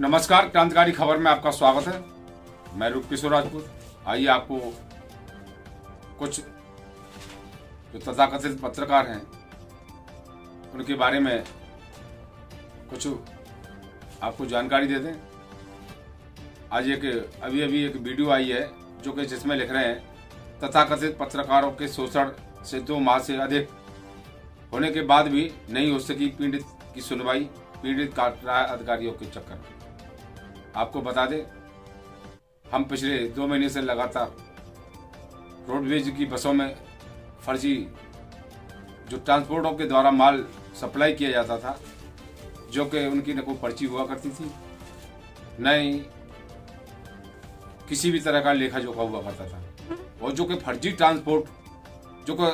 नमस्कार, क्रांतिकारी खबर में आपका स्वागत है। मैं रूप किशोर राजपूत। आइए आपको कुछ जो तथाकथित पत्रकार हैं उनके बारे में कुछ आपको जानकारी दे दें। आज अभी एक वीडियो आई है जो कि जिसमें लिख रहे हैं तथाकथित पत्रकारों के शोषण से 2 माह से अधिक होने के बाद भी नहीं हो सकी पीड़ित की सुनवाई, पीड़ित काट रहा है अधिकारियों के चक्कर में। आपको बता दें, हम पिछले 2 महीने से लगातार रोडवेज की बसों में फर्जी जो ट्रांसपोर्टों के द्वारा माल सप्लाई किया जाता था, जो कि उनकी न कोई पर्ची हुआ करती थी, न ही किसी भी तरह का लेखा जोखा हुआ करता था, और जो कि फर्जी ट्रांसपोर्ट जो कि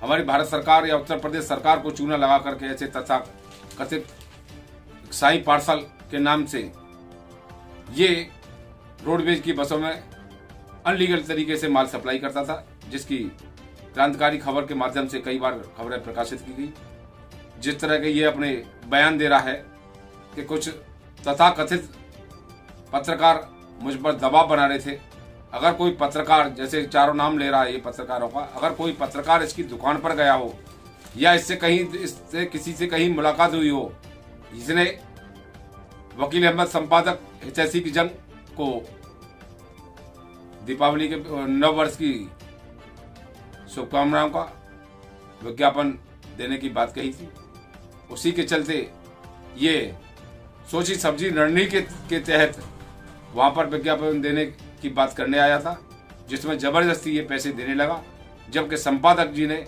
हमारी भारत सरकार या उत्तर प्रदेश सरकार को चूना लगा करके ऐसे तथाकथित साई पार्सल के नाम से ये रोडवेज की बसों में अनलीगल तरीके से माल सप्लाई करता था, जिसकी क्रांतिकारी खबर के माध्यम से कई बार खबरें प्रकाशित की गई। जिस तरह के ये अपने बयान दे रहा है कि कुछ तथाकथित पत्रकार मुझ पर दबाव बना रहे थे। अगर कोई पत्रकार, जैसे चारों नाम ले रहा है ये पत्रकारों का, अगर कोई पत्रकार इसकी दुकान पर गया हो या इससे किसी से कहीं मुलाकात हुई हो, इसने वकील अहमद संपादक HSC की जंग को दीपावली के 9 वर्ष की शुभकामनाओं का विज्ञापन देने की बात कही थी, उसी के चलते ये सोची सब्जी रणनीति के तहत वहां पर विज्ञापन देने की बात करने आया था, जिसमें जबरदस्ती ये पैसे देने लगा, जबकि संपादक जी ने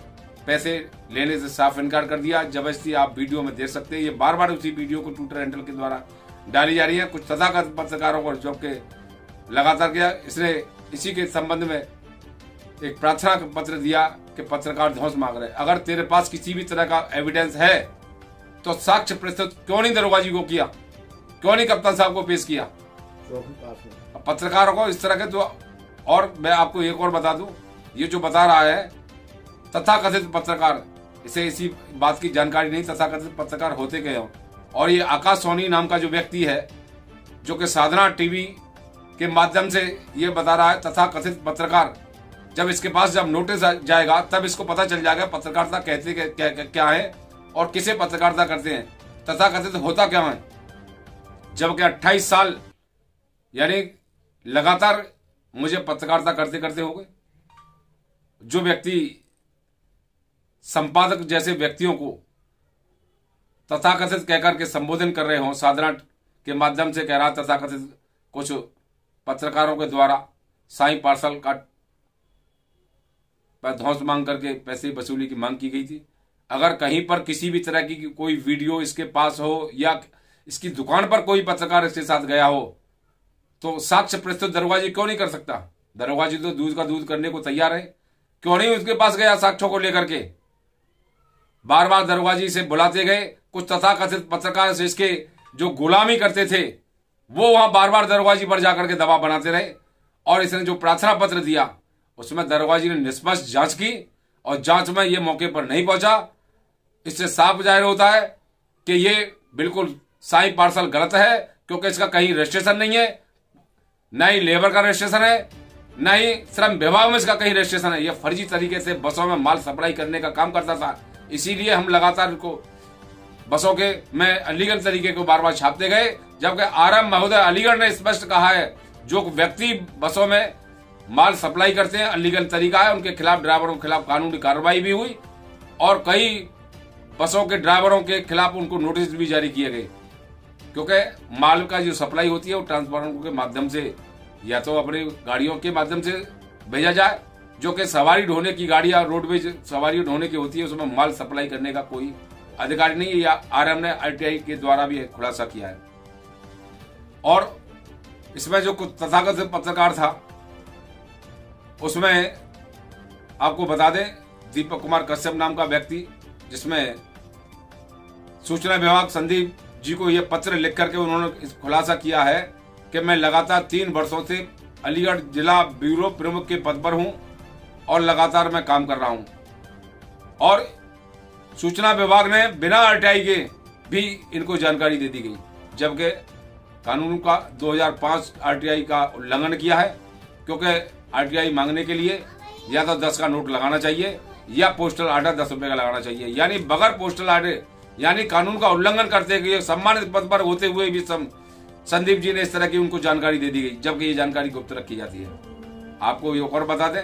पैसे लेने से साफ इनकार कर दिया। जबरदस्ती आप वीडियो में देख सकते हैं, ये बार बार उसी वीडियो को ट्विटर हैंडल के द्वारा डाली जा रही है। कुछ तथाकथित पत्रकारों को जो कि लगातार किया, इसने इसी के संबंध में एक प्रार्थना पत्र दिया कि पत्रकार ध्वंस मांग रहे, अगर तेरे पास किसी भी तरह का एविडेंस है तो साक्ष्य प्रस्तुत क्यों नहीं दरोगा जी को किया, क्यों नहीं कप्तान साहब को पेश किया पत्रकारों को इस तरह के। तो और मैं आपको एक और बता दूं, ये जो बता रहा है तथाकथित पत्रकार, इसे इसी बात की जानकारी नहीं तथाकथित पत्रकार होते गए हो। और ये आकाश सोनी नाम का जो व्यक्ति है, जो कि साधना टीवी के माध्यम से ये बता रहा है तथाकथित पत्रकार, जब इसके पास जब नोटिस जाएगा तब इसको पता चल जाएगा पत्रकारिता कहते क्या है और किसे पत्रकारिता करते हैं, तथाकथित होता क्या है। जबकि 28 साल यानी लगातार मुझे पत्रकारिता करते करते हो गए। जो व्यक्ति संपादक जैसे व्यक्तियों को तथाकथित कहकर के संबोधन कर रहे हो, साधना के माध्यम से कह रहा तथाकथित कुछ पत्रकारों के द्वारा साई पार्सल का ध्वंस मांग करके पैसे वसूली की मांग की गई थी। अगर कहीं पर किसी भी तरह की कोई वीडियो इसके पास हो या इसकी दुकान पर कोई पत्रकार इसके साथ गया हो तो साक्ष्य प्रस्तुत दरोगा जी क्यों नहीं कर सकता। दरोगा जी तो दूध का दूध करने को तैयार है, क्यों नहीं उसके पास गया साक्ष्यों को लेकर के। बार बार दरोगा जी से बुलाते गए, कुछ तथाकथित पत्रकार से इसके जो गुलामी करते थे वो वहां बार बार दरोगा जी पर जाकर के दबाव बनाते रहे, और इसने जो प्रार्थना पत्र दिया उसमें दरोगा जी ने निष्पक्ष जांच की और जांच में ये मौके पर नहीं पहुंचा। इससे साफ जाहिर होता है कि ये बिल्कुल साई पार्सल गलत है, क्योंकि इसका कहीं रजिस्ट्रेशन नहीं है, न ही लेबर का रजिस्ट्रेशन है, न ही श्रम विभाग में इसका कहीं रजिस्ट्रेशन है। ये फर्जी तरीके से बसों में माल सप्लाई करने का काम करता था। इसीलिए हम लगातार इनको बसों के में अलीगढ़ तरीके को बार बार छापते गए, जबकि RM महोदय अलीगढ़ ने स्पष्ट कहा है जो व्यक्ति बसों में माल सप्लाई करते हैं अलीगढ़ तरीका है, उनके खिलाफ, ड्राइवरों के खिलाफ कानूनी कार्रवाई भी हुई और कई बसों के ड्राइवरों के खिलाफ उनको नोटिस भी जारी किए गए, क्योंकि माल का जो सप्लाई होती है वो ट्रांसपोर्टरों के माध्यम से या तो अपनी गाड़ियों के माध्यम से भेजा जाए, जो कि सवारी ढोने की गाड़ियां रोडवेज सवारी ढोने की होती है, उसमें माल सप्लाई करने का कोई अधिकार नहीं है। या RM ने RTI के द्वारा भी खुलासा किया है। और इसमें जो कुछ तथाकथित पत्रकार था उसमें आपको बता दें दीपक कुमार कश्यप नाम का व्यक्ति, जिसमें सूचना विभाग संदीप जी को यह पत्र लिख करके उन्होंने खुलासा किया है कि मैं लगातार 3 वर्षों से अलीगढ़ जिला ब्यूरो प्रमुख के पद पर हूं और लगातार मैं काम कर रहा हूं, और सूचना विभाग ने बिना RTI के भी इनको जानकारी दे दी गई, जबकि कानून का 2005 आरटीआई का उल्लंघन किया है, क्योंकि आरटीआई मांगने के लिए या तो 10 का नोट लगाना चाहिए या पोस्टल आर्डर 10 रुपए का लगाना चाहिए, यानी बगैर पोस्टल आर्डर यानी कानून का उल्लंघन करते हुए सम्मानित पद पर होते हुए भी संदीप जी ने इस तरह की उनको जानकारी दे दी गई, जबकि ये जानकारी गुप्त रखी जाती है। आपको ये और बता दें,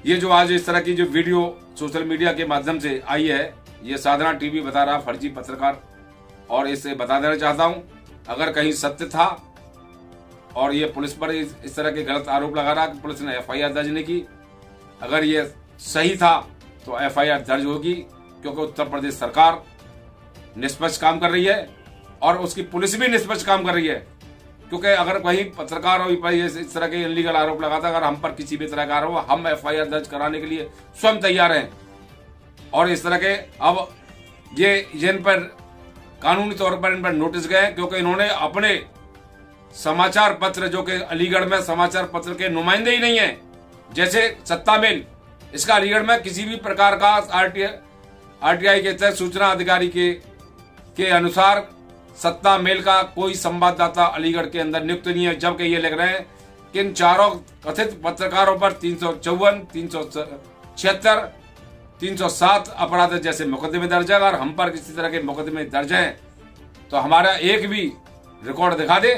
ये जो आज इस तरह की जो वीडियो सोशल मीडिया के माध्यम से आई है, ये साधना टीवी बता रहा फर्जी पत्रकार, और इसे बता देना चाहता हूं, अगर कहीं सत्य था और ये पुलिस पर इस तरह के गलत आरोप लगा रहा कि पुलिस ने एफआईआर दर्ज नहीं की, अगर ये सही था तो एफआईआर दर्ज होगी, क्योंकि उत्तर प्रदेश सरकार निष्पक्ष काम कर रही है और उसकी पुलिस भी निष्पक्ष काम कर रही है। क्योंकि अगर कहीं पत्रकार और इस तरह के इनलीगल आरोप लगाता, अगर हम पर किसी भी तरह का आरोप, हम एफआईआर दर्ज कराने के लिए स्वयं तैयार हैं। और इस तरह के अब ये जिन पर कानूनी तौर पर इन पर नोटिस गए, क्योंकि इन्होंने अपने समाचार पत्र, जो कि अलीगढ़ में समाचार पत्र के नुमाइंदे ही नहीं है, जैसे सत्ता मेल, इसका अलीगढ़ में किसी भी प्रकार का आरटीआई के तहत सूचना अधिकारी के अनुसार सत्ता मेल का कोई संवाददाता अलीगढ़ के अंदर नियुक्त नहीं है, जबकि ये लिख रहे हैं कि इन चारों कथित पत्रकारों पर 354, 376, 307 अपराध जैसे मुकदमे दर्ज है। अगर हम पर किसी तरह के मुकदमे दर्ज हैं तो हमारा एक भी रिकॉर्ड दिखा दे,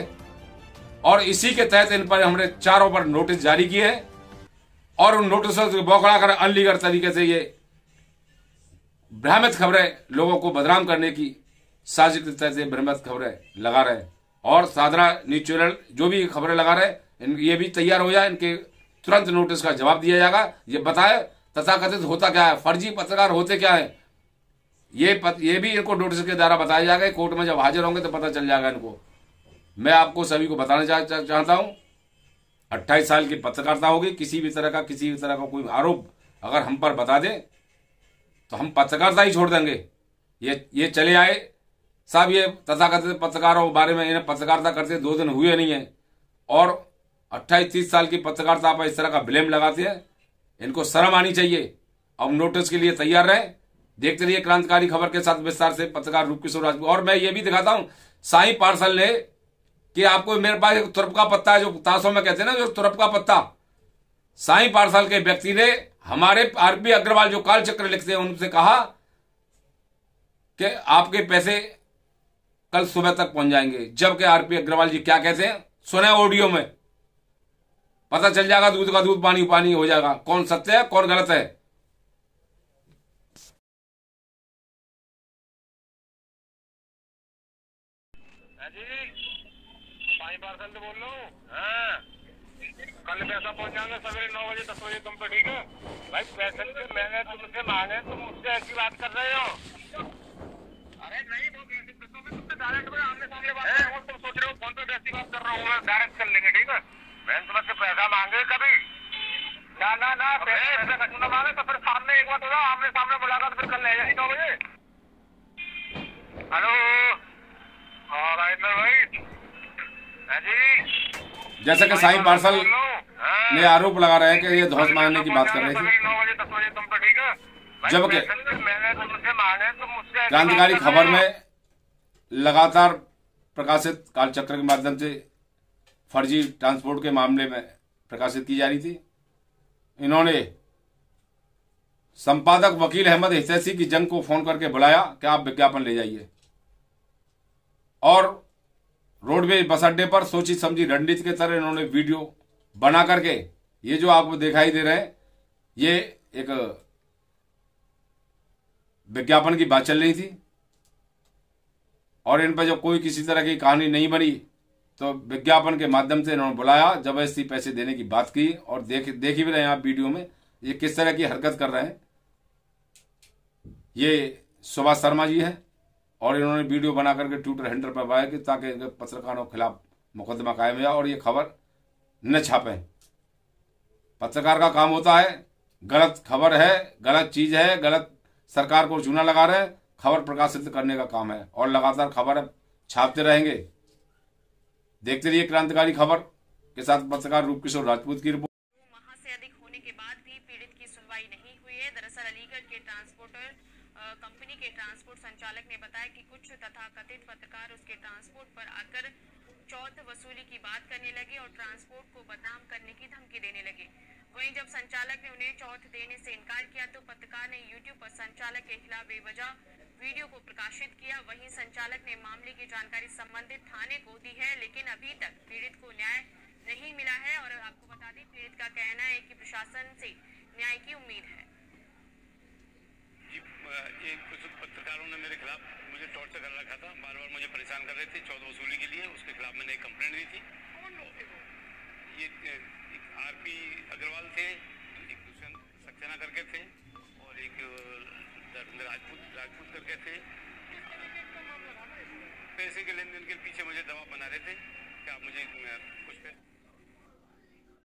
और इसी के तहत इन पर हमने चारों पर नोटिस जारी किए हैं, और उन नोटिसों को बौखला कर अनलीगल तरीके से ये भ्रामित खबरें, लोगों को बदनाम करने की साजिश के तहत से भ्रामित खबरें लगा रहे हैं। और साधना न्यूज चैनल जो भी खबरें लगा रहे, ये भी तैयार हो जाए, इनके तुरंत नोटिस का जवाब दिया जाएगा। ये बताए तथाकथित होता क्या है, फर्जी पत्रकार होते क्या है, ये भी इनको नोटिस के द्वारा बताया जाएगा। कोर्ट में जब हाजिर होंगे तो पता चल जाएगा इनको। मैं आपको सभी को बताना चाहता हूं, 28 साल की पत्रकारिता होगी, किसी भी तरह का कोई आरोप अगर हम पर बता दे तो हम पत्रकारिता ही छोड़ देंगे। ये चले आए साहब, ये तथाकथित पत्रकारों के बारे में, इन्हें पत्रकारिता करते 2 दिन हुए नहीं है, और 28-30 साल की पत्रकारिता पर इस तरह का ब्लेम लगाते हैं। इनको शर्म आनी चाहिए। अब नोटिस के लिए तैयार रहे, देखते रहिए क्रांतिकारी खबर के साथ विस्तार से पत्रकार रूपकिशोर राजपूत। और मैं ये भी दिखाता हूं, साई पार्सल ने कि आपको मेरे पास एक तुरप का पत्ता है, जो ताशों में कहते हैं ना, जो तुरप का पत्ता, साई पार्सल के व्यक्ति ने हमारे आरपी अग्रवाल जो काल चक्र लिखते हैं उनसे कहा कि आपके पैसे कल सुबह तक पहुंच जाएंगे। जबकि आरपी अग्रवाल जी क्या कहते हैं सुने ऑडियो में, पता चल जाएगा, दूध का दूध पानी पानी हो जाएगा, कौन सत्य है कौन गलत है। साई पार्सल से बोल रहा हूँ। हाँ, कल पैसा पहुंच जाएगा सवेरे 9 बजे 10 बजे तुम पे, ठीक है भाई। पैसे मैंने तुमसे मांगे, तुम मुझसे ऐसी बात कर रहे हो। अरे नहीं, वो तुमसे डायरेक्ट में आमने सामने बात कर रहा हूँ, तुम सोच रहे हो फोन पे ऐसी बात कर रहा हूँ मैं, डायरेक्ट कर लेंगे, ठीक है। मैंने तुमसे पैसा मांगे कभी ना ना ना, पैसे कटू ना मांगे तो फिर सामने एक बात होगा, आमने सामने मुलाकात फिर कल ले जाएगी 9 बजे। हेलो, और भाई जैसे कि साई पार्सल ने आरोप लगा रहे हैं कि ये धौस मारने की बात कर रहे थे, जबकि क्रांतिकारी खबर में लगातार प्रकाशित कालचक्र के माध्यम से फर्जी ट्रांसपोर्ट के मामले में प्रकाशित की जा रही थी। इन्होंने संपादक वकील अहमद हितैषी की जंग को फोन करके बुलाया कि आप विज्ञापन ले जाइए, और रोडवेज बस अड्डे पर सोची समझी रणनीति के तरह इन्होंने वीडियो बना करके, ये जो आपको दिखाई दे रहे हैं, ये एक विज्ञापन की बात चल रही थी, और इन पर जब कोई किसी तरह की कहानी नहीं बनी तो विज्ञापन के माध्यम से इन्होंने बुलाया, जबरदस्ती पैसे देने की बात की। और देख भी रहे हैं आप वीडियो में ये किस तरह की हरकत कर रहे हैं। ये सुभाष शर्मा जी हैं, और इन्होंने वीडियो बना करके ट्विटर हैंडल पर पाया कि ताकि पत्रकारों के खिलाफ मुकदमा कायम हो जाए और ये खबर न छापें। पत्रकार का काम होता है, गलत खबर है, गलत चीज है, गलत सरकार को चूना लगा रहे हैं, खबर प्रकाशित करने का काम है, और लगातार खबर छापते रहेंगे। देखते रहिए क्रांतिकारी खबर के साथ पत्रकार रूपकिशोर राजपूत की रिपोर्ट। माह से अधिक होने के बाद भी पीड़ित की सुनवाई नहीं हुई है। दरअसल अलीगढ़ के ट्रांसपोर्टर कंपनी के ट्रांसपोर्ट संचालक ने बताया कि कुछ तथाकथित पत्रकार उसके ट्रांसपोर्ट पर आकर चौथ वसूली की बात करने लगे और ट्रांसपोर्ट को बदनाम करने की धमकी देने लगे। वहीं जब संचालक ने उन्हें चौथ देने से इनकार किया तो पत्रकार ने यूट्यूब पर संचालक के खिलाफ बेवजह वीडियो को प्रकाशित किया। वहीं संचालक ने मामले की जानकारी संबंधित थाने को दी है, लेकिन अभी तक पीड़ित को न्याय नहीं मिला है। और आपको बता दें, पीड़ित का कहना है कि प्रशासन से न्याय की उम्मीद है। जी, कुछ पत्रकारों ने मेरे खिलाफ मुझे टॉर्चर कर रखा था, बार बार मुझे परेशान कर रहे थे चौथ वसूली के लिए। उसके खिलाफ मैंने एक कंप्लेंट दी थी। कौन लोग थे वो? ये एक आरपी अग्रवाल थे, एक दुष्यंत सक्सेना करके थे और एक राजपूत करके थे। पैसे के लेन देन के पीछे मुझे दबाव बना रहे थे कि आप मुझे कुछ